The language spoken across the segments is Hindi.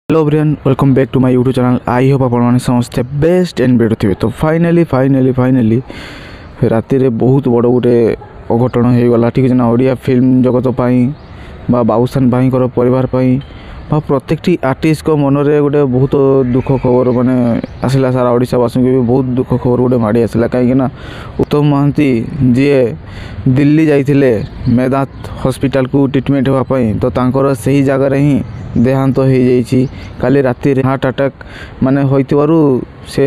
Hello everyone, welcome back to my YouTube channel. I hope आप समस्ते बेस्ट एंड बेटर थे। तो फाइनाली राति रे बहुत बड़ गोटे अघटन हो गला। ठीक है ना, ओडिया फिल्म जगत बा बाबूसान भाई परिवार बा प्रत्येक आर्टिस्ट को मन में गोटे बहुत दुख खबर माने आसला। सारा ओडिशावासी भी बहुत दुख खबर गोटे माड़ी आसला। कहीं उत्तम महांती जी दिल्ली जाइए मेदांत हॉस्पिटल को ट्रीटमेंट होगापाई, तो तांकर सही जगह ही देहांत हो जाइए। काली राति हार्ट अटैक माने होइतिबारु से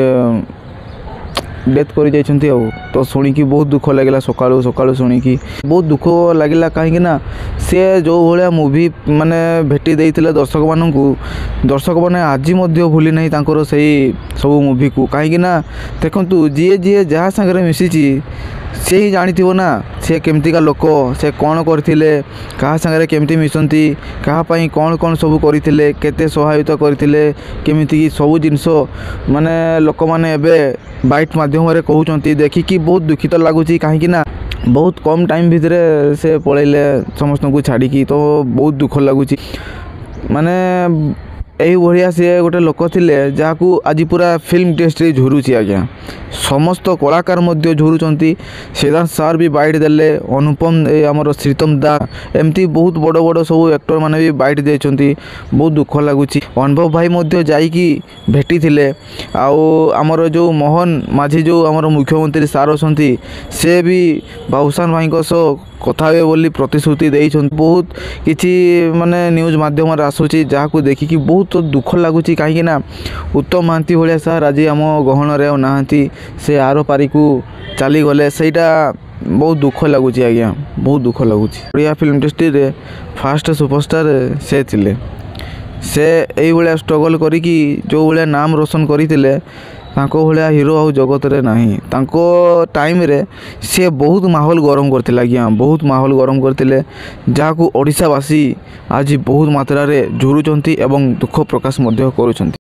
डेथ कर जाइछन्ती। तो शुणिकी बहुत दुख लगे। सकाळु सकाळु शुणिकी बहुत दुख लगे। कहीं से जो भाया मूवी माने भेटी देइथिले दर्शक मैंने आज भूली नहीं तांकर सही सब मूवी को। कहीं देखु जी जी जहाँ सागर मिसी से ही जानी ना से केमतिका लोक, से कौन करते क्या सागर केमती मिसती, कहाँपाई कौन कौन सब करते, केते सहायता करते, केमिति सब जिनस माने लोक मैंने बाइट माध्यम कहते देखिकी बहुत दुखित लगुच। कहीं बहुत कम टाइम भितर से पलैले समस्त को छाड़ी, तो बहुत दुख लगुच। माने यही भाया सी गोटे लोक थिले जहाँ आज पूरा फिल्म इंडस्ट्री झुरुची। आज्ञा समस्त कलाकार झुरुचंती। सिद्धार्थ सार भी बाइट देले, अनुपम आमर श्रीतम दा एमती बहुत बड़ बड़ सब एक्टर माने भी बाइट देइचंती। बहुत दुख लगुच। अनुभव भाई जाइकी भेटी थिले। आमर जो मोहन माझी जो आमर मुख्यमंत्री सार अछंती से भी बाबूसान भाई कथा हे बोली प्रतिश्रुति देइछन। बहुत किछि माने न्यूज माध्यम आसूची जहाँ देखिकी बहुत दुख लगुच। कहीं उत्तम महांती भाया सार आज आम गहन रे नाहांती, से आर पारी को चली गले। सेटा बहुत दुख लगुच। आज्ञा बहुत दुख लगुच। ओडिया फिल्म इंडस्ट्री रे फास्ट सुपरस्टार से थिले। से यही भाया स्ट्रगल करिकी जो भाया नाम रोशन करते तांको भाया हीरो आउ जगत रे नहीं। तांको टाइम रे से बहुत माहौल गरम करते। आज्ञा बहुत माहौल गरम करते जहाँ को ओडिशावासी आज बहुत मात्रा रे झुरुचंती एवं दुख प्रकाश करुचंती।